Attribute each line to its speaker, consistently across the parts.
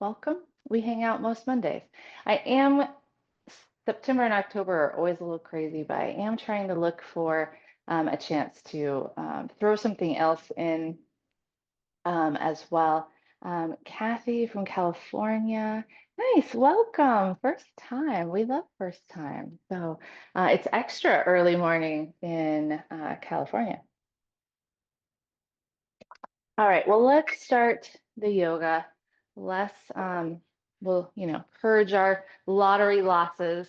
Speaker 1: welcome. We hang out most Mondays. I am, September and October are always a little crazy, but I am trying to look for a chance to throw something else in as well. Kathy from California. Nice, welcome. First time. We love first time. So it's extra early morning in California. All right, well, let's start the yoga. Let's, we'll, purge our lottery losses,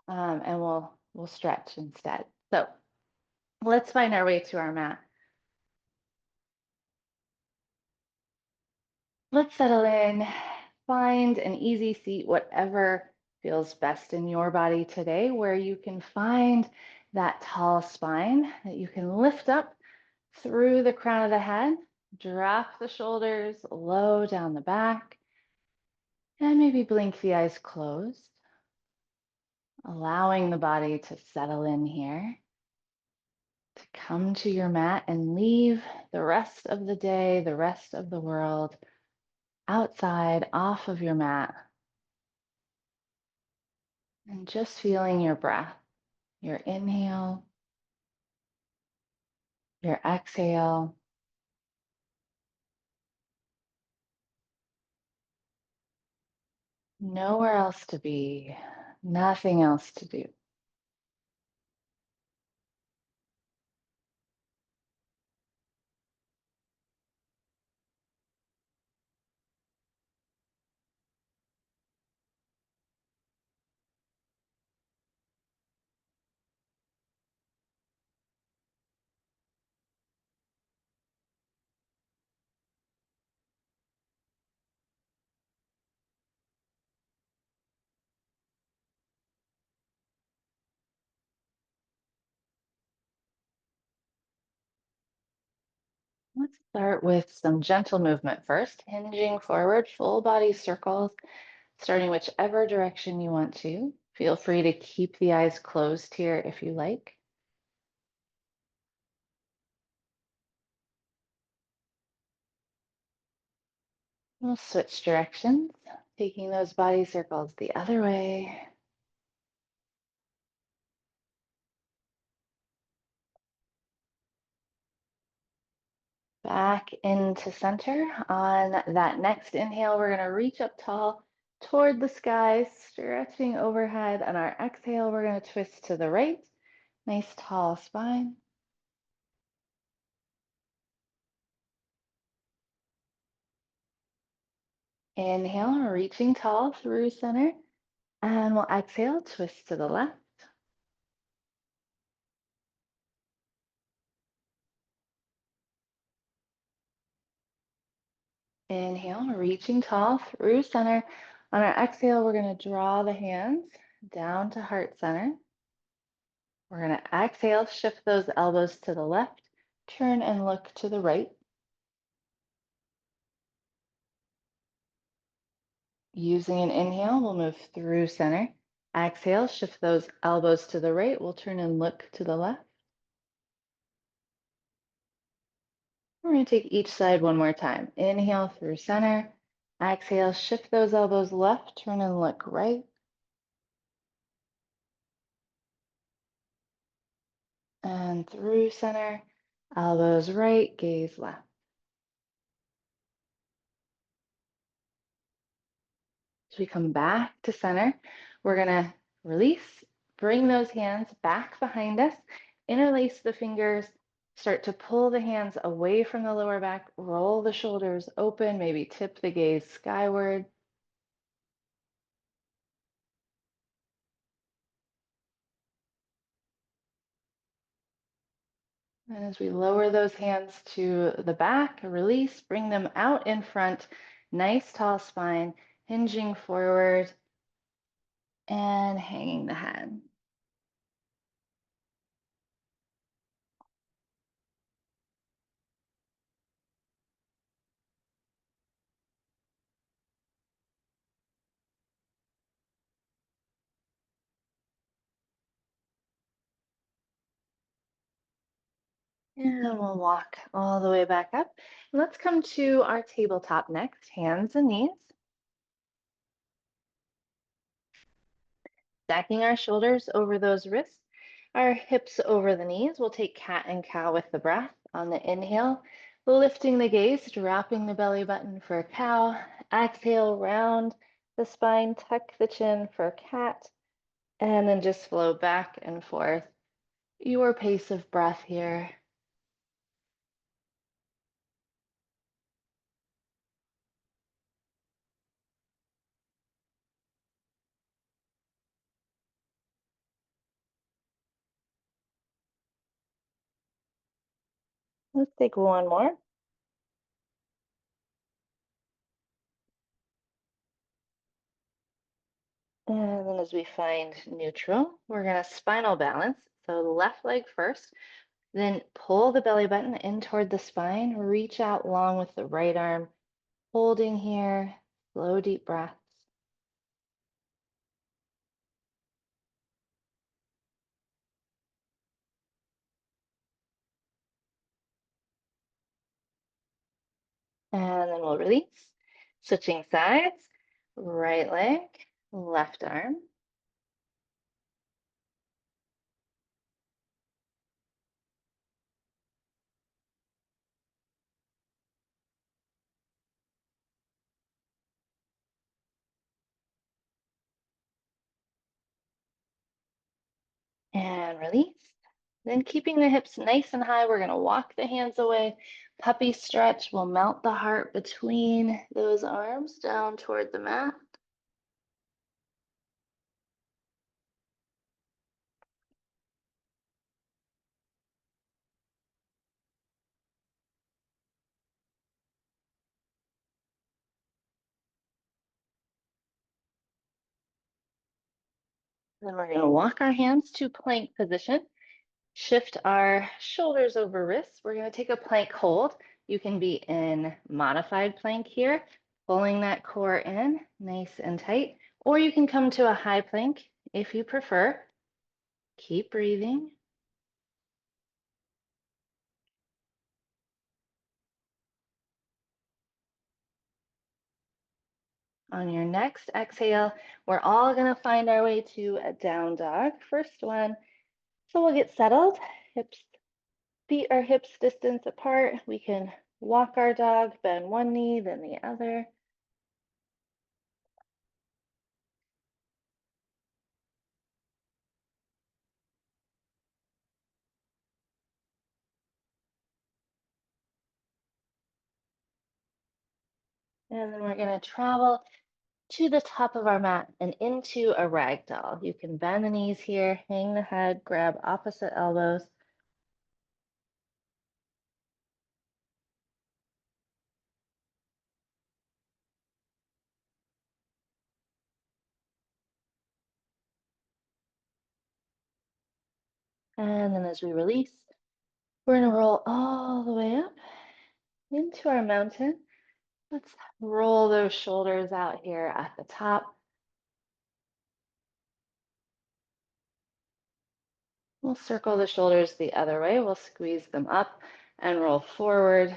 Speaker 1: and we'll stretch instead. So let's find our way to our mat. Let's settle in, find an easy seat, whatever feels best in your body today, where you can find that tall spine that you can lift up through the crown of the head, drop the shoulders low down the back, and maybe blink the eyes closed, allowing the body to settle in here, to come to your mat and leave the rest of the day, the rest of the world outside, off of your mat, and just feeling your breath, your inhale, your exhale. Nowhere else to be, nothing else to do. Let's start with some gentle movement first, hinging forward, full body circles, starting whichever direction you want to. Feel free to keep the eyes closed here if you like. We'll switch directions, taking those body circles the other way. Back into center. On that next inhale, we're going to reach up tall toward the sky, stretching overhead. On our exhale, we're going to twist to the right. Nice tall spine. Inhale, reaching tall through center. And we'll exhale, twist to the left. Inhale, reaching tall through center. On our exhale, we're going to draw the hands down to heart center. We're going to exhale, shift those elbows to the left, turn and look to the right. Using an inhale, we'll move through center. Exhale, shift those elbows to the right. We'll turn and look to the left. We're going to take each side one more time. Inhale through center. Exhale, shift those elbows left, turn and look right. And through center, elbows right, gaze left. As we come back to center, we're going to release, bring those hands back behind us, interlace the fingers, start to pull the hands away from the lower back, roll the shoulders open, maybe tip the gaze skyward. And as we lower those hands to the back, release, bring them out in front, nice tall spine, hinging forward and hanging the head. And we'll walk all the way back up. Let's come to our tabletop next, hands and knees. Stacking our shoulders over those wrists, our hips over the knees. We'll take cat and cow with the breath. On the inhale, lifting the gaze, dropping the belly button for cow. Exhale, round the spine, tuck the chin for cat, and then just flow back and forth. Your pace of breath here. Let's take one more. And then as we find neutral, we're going to spinal balance. So the left leg first, then pull the belly button in toward the spine, reach out long with the right arm, holding here, slow, deep breaths. And then we'll release. Switching sides, right leg, left arm. And release. Then keeping the hips nice and high, we're going to walk the hands away. Puppy stretch will melt the heart between those arms down toward the mat. Then we're going to walk our hands to plank position. Shift our shoulders over wrists. We're going to take a plank hold. You can be in modified plank here, pulling that core in nice and tight, or you can come to a high plank if you prefer. Keep breathing. On your next exhale, we're all going to find our way to a down dog. First one. So we'll get settled. Hips, feet are hips distance apart. We can walk our dog, bend one knee, then the other. And then we're going to travel to the top of our mat and into a ragdoll. You can bend the knees here, hang the head, grab opposite elbows. And then as we release, we're going to roll all the way up into our mountain. Let's roll those shoulders out here at the top. We'll circle the shoulders the other way. We'll squeeze them up and roll forward.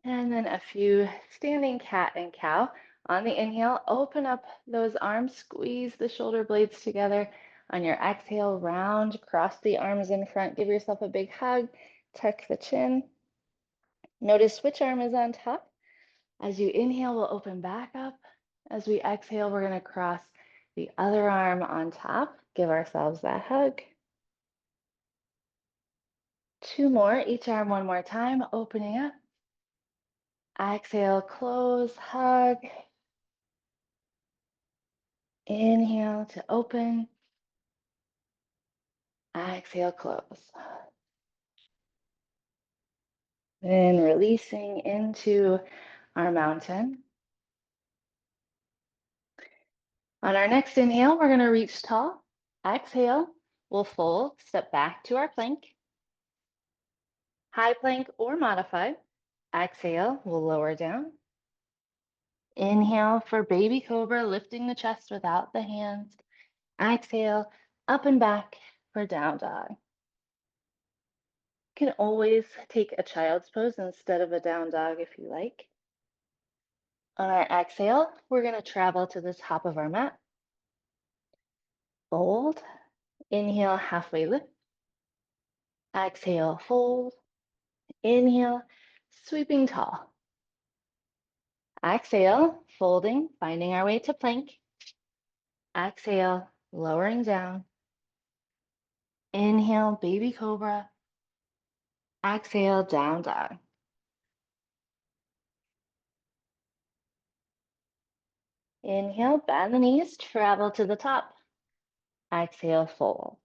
Speaker 1: And then a few standing cat and cow. On the inhale, open up those arms, squeeze the shoulder blades together. On your exhale, round, cross the arms in front, give yourself a big hug, tuck the chin. Notice which arm is on top. As you inhale, we'll open back up. As we exhale, we're going to cross the other arm on top. Give ourselves that hug. Two more, each arm one more time, opening up. Exhale, close, hug. Inhale to open. Exhale, close. Then releasing into our mountain. On our next inhale, we're going to reach tall. Exhale, we'll fold, step back to our plank. High plank or modified. Exhale, we'll lower down. Inhale for baby cobra, lifting the chest without the hands. Exhale, up and back for down dog. You can always take a child's pose instead of a down dog if you like. On our exhale, we're going to travel to the top of our mat. Fold. Inhale, halfway lift. Exhale, fold. Inhale, sweeping tall. Exhale, folding, finding our way to plank. Exhale, lowering down. Inhale, baby cobra. Exhale, down dog. Inhale, bend the knees, travel to the top. Exhale, fold.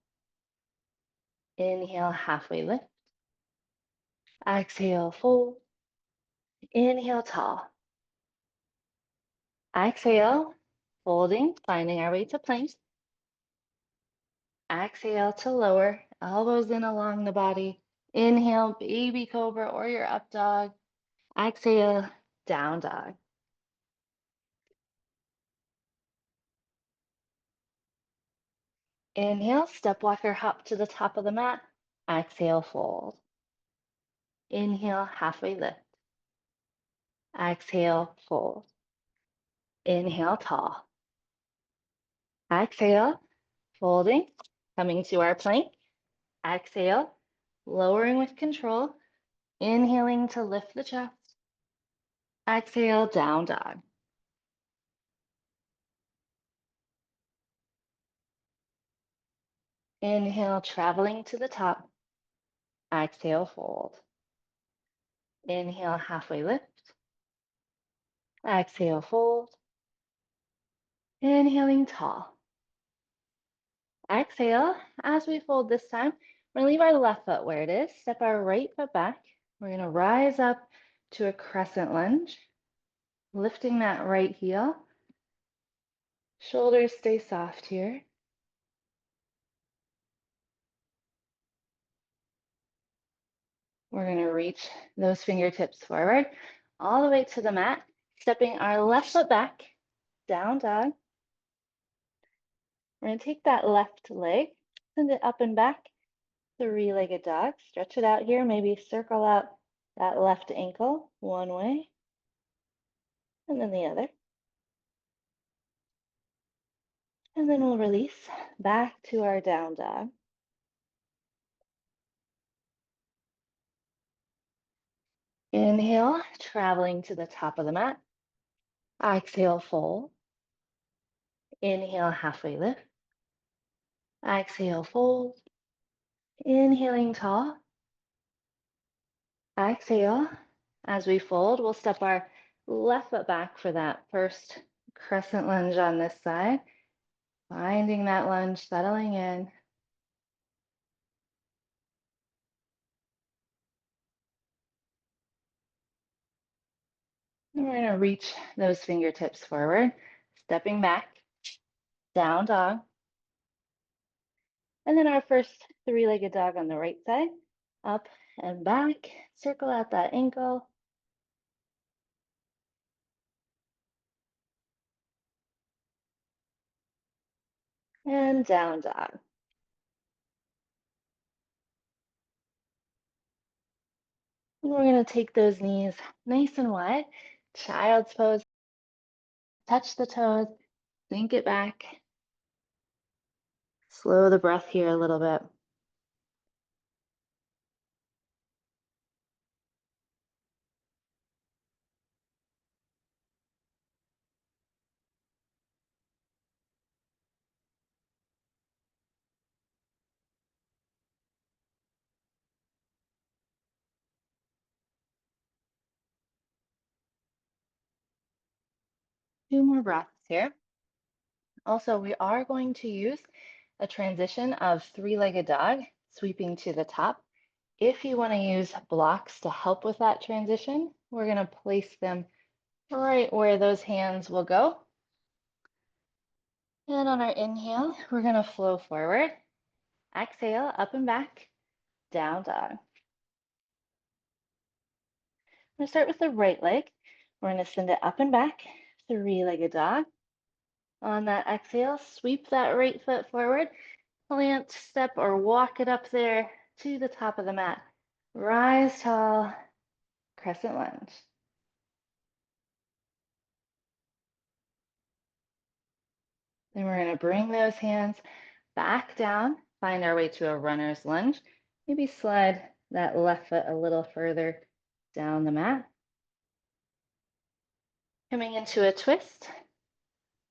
Speaker 1: Inhale, halfway lift. Exhale, fold. Inhale, tall. Exhale, folding, finding our way to plank. Exhale to lower, elbows in along the body. Inhale, baby cobra or your up dog. Exhale, down dog. Inhale, step walker hop to the top of the mat. Exhale, fold. Inhale, halfway lift. Exhale, fold. Inhale, tall. Exhale, folding, coming to our plank. Exhale, lowering with control. Inhaling to lift the chest. Exhale, down dog. Inhale, traveling to the top. Exhale, fold. Inhale, halfway lift. Exhale, fold. Inhaling, tall. Exhale, as we fold this time, we're gonna leave our left foot where it is, step our right foot back. We're gonna rise up to a crescent lunge, lifting that right heel. Shoulders stay soft here. We're gonna reach those fingertips forward, all the way to the mat, stepping our left foot back, down dog. We're gonna take that left leg, send it up and back, three-legged dog. Stretch it out here, maybe circle out that left ankle one way, and then the other. And then we'll release back to our down dog. Inhale, traveling to the top of the mat. Exhale, fold. Inhale, halfway lift. Exhale, fold. Inhaling tall. Exhale. As we fold, we'll step our left foot back for that first crescent lunge on this side. Finding that lunge, settling in. And we're going to reach those fingertips forward, stepping back, down dog. And then our first three-legged dog on the right side, up and back, circle out that ankle. And down dog. And we're going to take those knees nice and wide, child's pose, touch the toes, sink it back. Slow the breath here a little bit. Two more breaths here. Also, we are going to use a transition of three-legged dog, sweeping to the top. If you want to use blocks to help with that transition, we're going to place them right where those hands will go. And on our inhale, we're going to flow forward. Exhale, up and back, down dog. I'm going to start with the right leg. We're going to send it up and back, three-legged dog. On that exhale, sweep that right foot forward, plant, step, or walk it up there to the top of the mat. Rise tall, crescent lunge. Then we're going to bring those hands back down, find our way to a runner's lunge. Maybe slide that left foot a little further down the mat. Coming into a twist,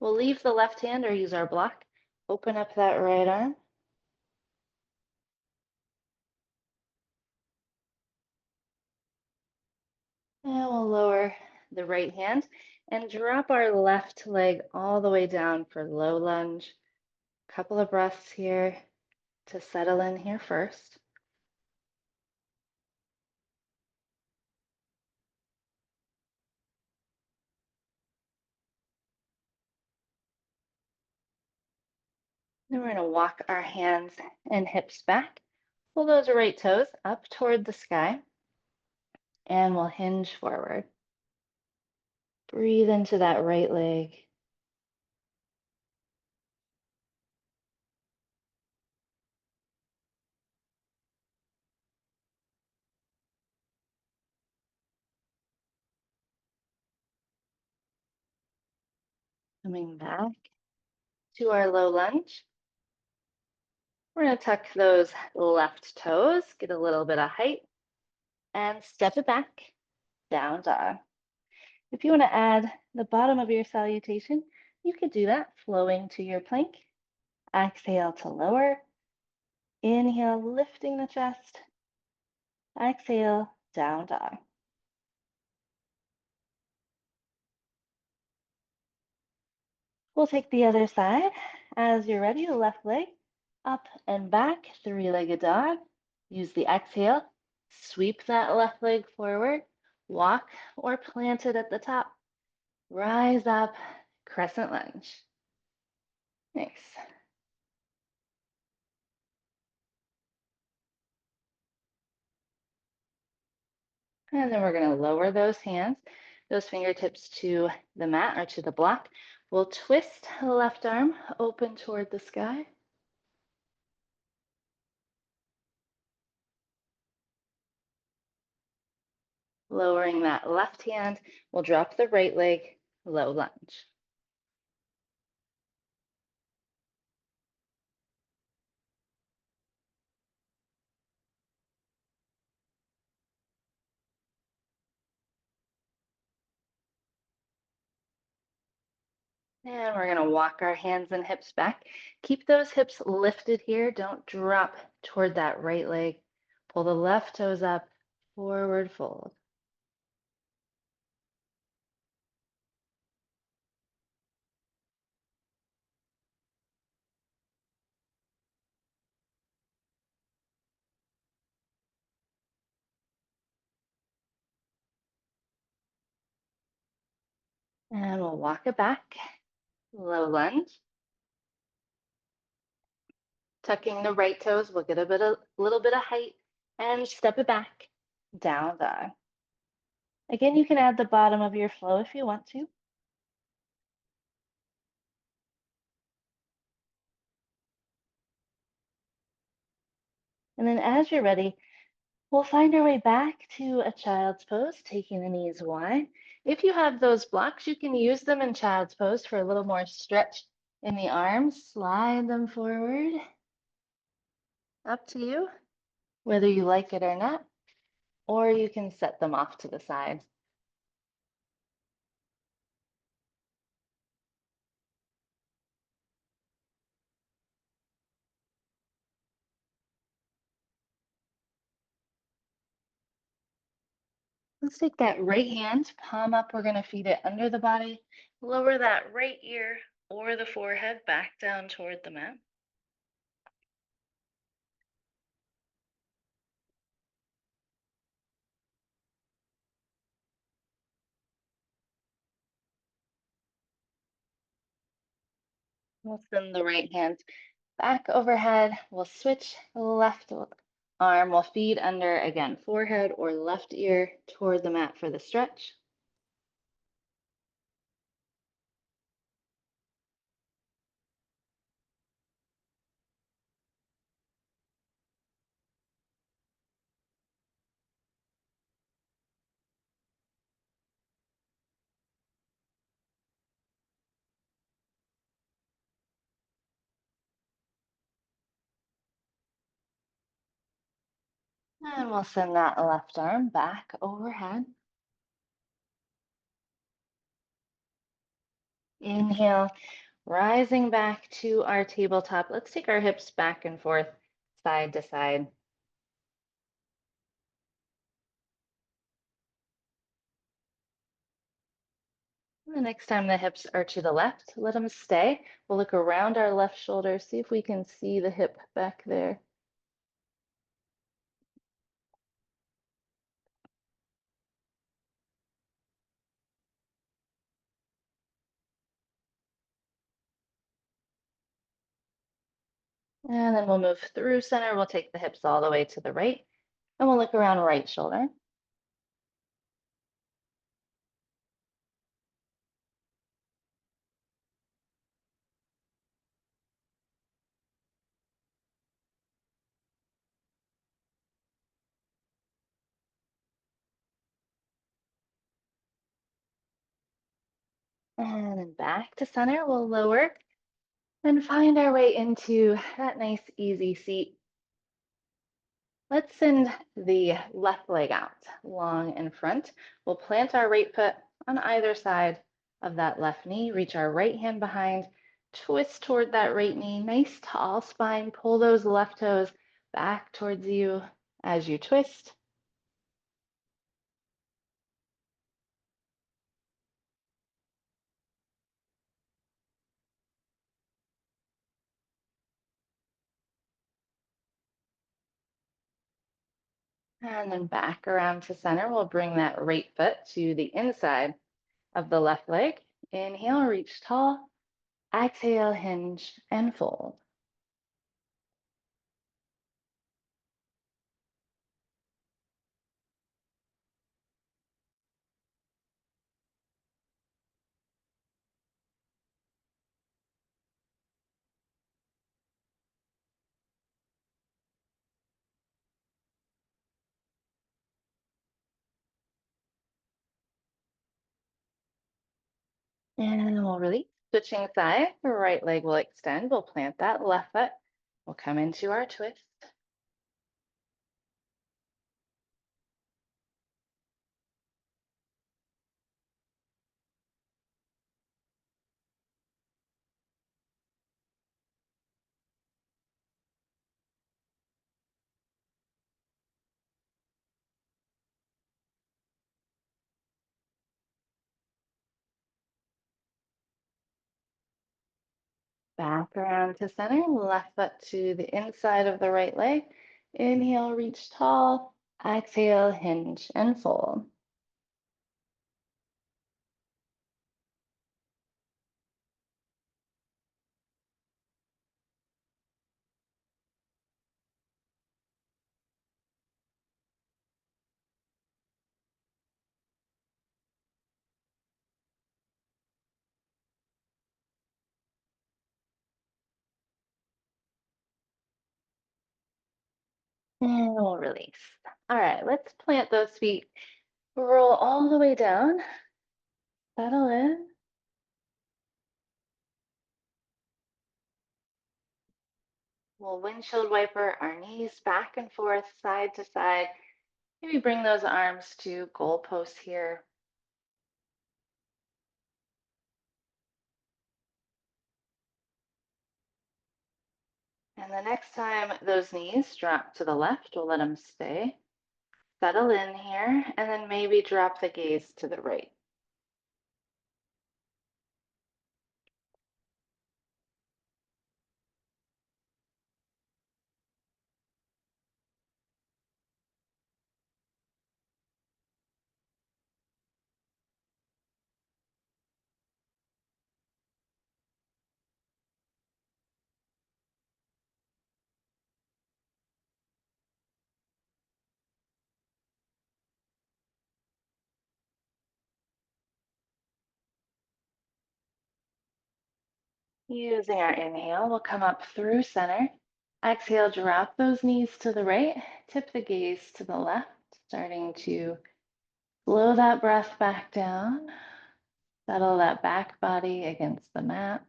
Speaker 1: we'll leave the left hand or use our block. Open up that right arm. And we'll lower the right hand and drop our left leg all the way down for low lunge. Couple of breaths here to settle in here first. Then we're going to walk our hands and hips back. Pull those right toes up toward the sky, and we'll hinge forward. Breathe into that right leg. Coming back to our low lunge. We're going to tuck those left toes, get a little bit of height, and step it back, down dog. If you want to add the bottom of your salutation, you could do that, flowing to your plank. Exhale to lower. Inhale, lifting the chest. Exhale, down dog. We'll take the other side. As you're ready, the left leg up and back, three-legged dog. Use the exhale. Sweep that left leg forward. Walk or plant it at the top. Rise up, crescent lunge. Nice. And then we're going to lower those hands, those fingertips to the mat or to the block. We'll twist the left arm open toward the sky. Lowering that left hand, we'll drop the right leg, low lunge. And we're going to walk our hands and hips back. Keep those hips lifted here. Don't drop toward that right leg. Pull the left toes up, forward fold. And we'll walk it back, low lunge. Tucking the right toes, we'll get a little bit of height and step it back, down dog. Again, you can add the bottom of your flow if you want to. And then as you're ready, we'll find our way back to a child's pose, taking the knees wide. If you have those blocks, you can use them in child's pose for a little more stretch in the arms. Slide them forward. Up to you, whether you like it or not, or you can set them off to the side. Let's take that right hand, palm up. We're going to feed it under the body. Lower that right ear or the forehead back down toward the mat. We'll send the right hand back overhead. We'll switch left arm. We'll feed under, again, forehead or left ear toward the mat for the stretch. And we'll send that left arm back overhead. Inhale, rising back to our tabletop. Let's take our hips back and forth, side to side. The next time the hips are to the left, let them stay. We'll look around our left shoulder, see if we can see the hip back there. And then we'll move through center. We'll take the hips all the way to the right, and we'll look around right shoulder. And then back to center. We'll lower and find our way into that nice, easy seat. Let's send the left leg out long in front. We'll plant our right foot on either side of that left knee, reach our right hand behind, twist toward that right knee, nice tall spine, pull those left toes back towards you as you twist. And then back around to center. We'll bring that right foot to the inside of the left leg. Inhale, reach tall. Exhale, hinge and fold. And we'll release. Switching sides, the right leg will extend. We'll plant that left foot. We'll come into our twist. Back around to center. Left foot to the inside of the right leg. Inhale, reach tall. Exhale, hinge and fold. And we'll release. All right, let's plant those feet. Roll all the way down. Settle in. We'll windshield wiper our knees back and forth, side to side. Maybe bring those arms to goalposts here. And the next time those knees drop to the left, we'll let them stay. Settle in here, and then maybe drop the gaze to the right. Using our inhale, we'll come up through center. Exhale, drop those knees to the right, tip the gaze to the left, starting to slow that breath back down. Settle that back body against the mat.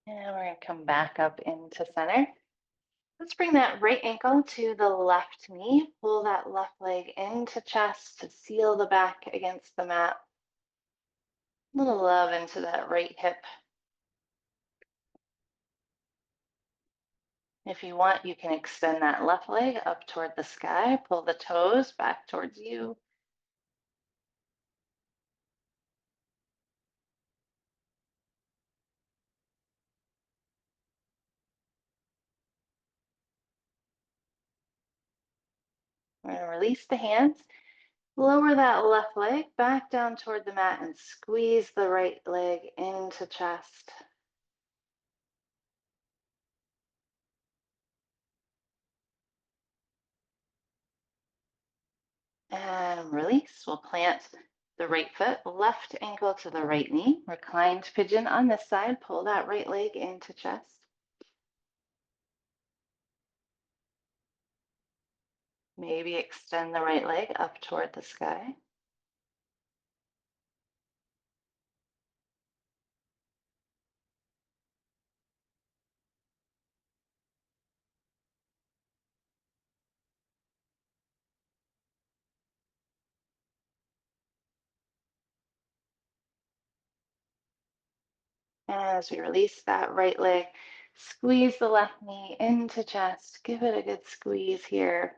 Speaker 1: And we're going to come back up into center. Let's bring that right ankle to the left knee. Pull that left leg into chest to seal the back against the mat. A little love into that right hip. If you want, you can extend that left leg up toward the sky. Pull the toes back towards you. We're going to release the hands. Lower that left leg back down toward the mat and squeeze the right leg into chest. And release. We'll plant the right foot, left ankle to the right knee. Reclined pigeon on this side. Pull that right leg into chest. Maybe extend the right leg up toward the sky. As we release that right leg, squeeze the left knee into chest. Give it a good squeeze here.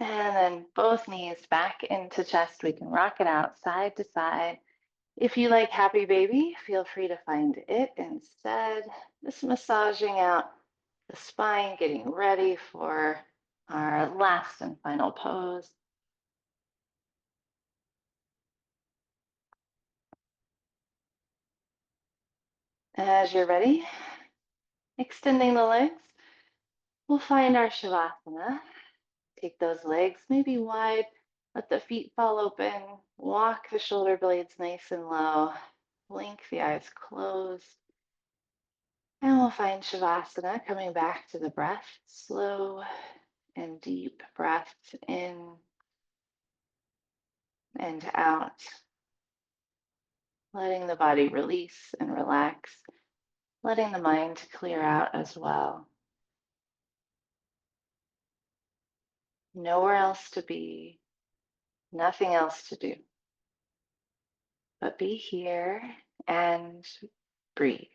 Speaker 1: And then both knees back into chest. We can rock it out side to side. If you like happy baby, feel free to find it instead. Just massaging out the spine, getting ready for our last and final pose. As you're ready, extending the legs, we'll find our Shavasana. Take those legs maybe wide, let the feet fall open, walk the shoulder blades nice and low, blink the eyes closed. And we'll find Shavasana, coming back to the breath, slow and deep breaths in and out, letting the body release and relax, letting the mind clear out as well. Nowhere else to be, nothing else to do, but be here and breathe.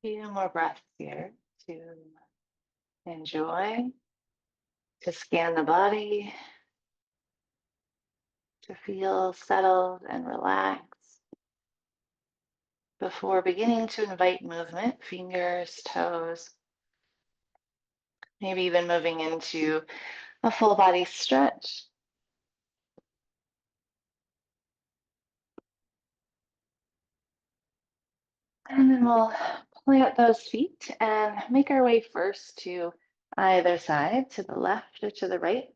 Speaker 1: Few more breaths here to enjoy, to scan the body, to feel settled and relaxed before beginning to invite movement, fingers, toes, maybe even moving into a full body stretch. And then we'll plant those feet and make our way first to either side, to the left or to the right.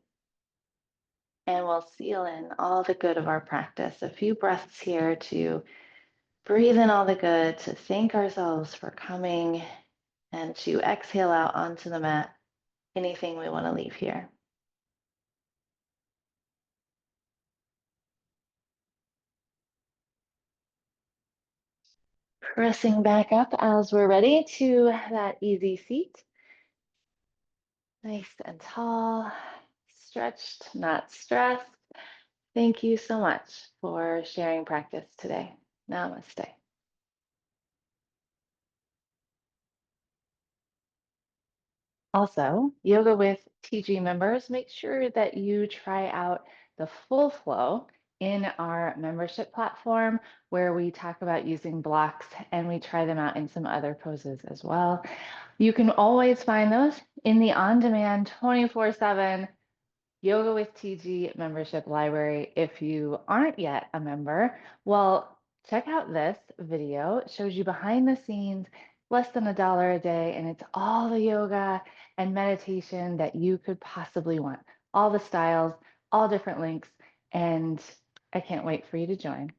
Speaker 1: And we'll seal in all the good of our practice. A few breaths here to breathe in all the good, to thank ourselves for coming, and to exhale out onto the mat anything we want to leave here. Pressing back up as we're ready to that easy seat. Nice and tall, stretched, not stressed. Thank you so much for sharing practice today. Namaste. Also, Yoga with TG members, make sure that you try out the full flow in our membership platform where we talk about using blocks and we try them out in some other poses as well. You can always find those in the on-demand 24/7 Yoga with TG membership library. If you aren't yet a member, well, check out this video. It shows you behind the scenes, less than $1 a day, and it's all the yoga and meditation that you could possibly want. All the styles, all different links, and I can't wait for you to join.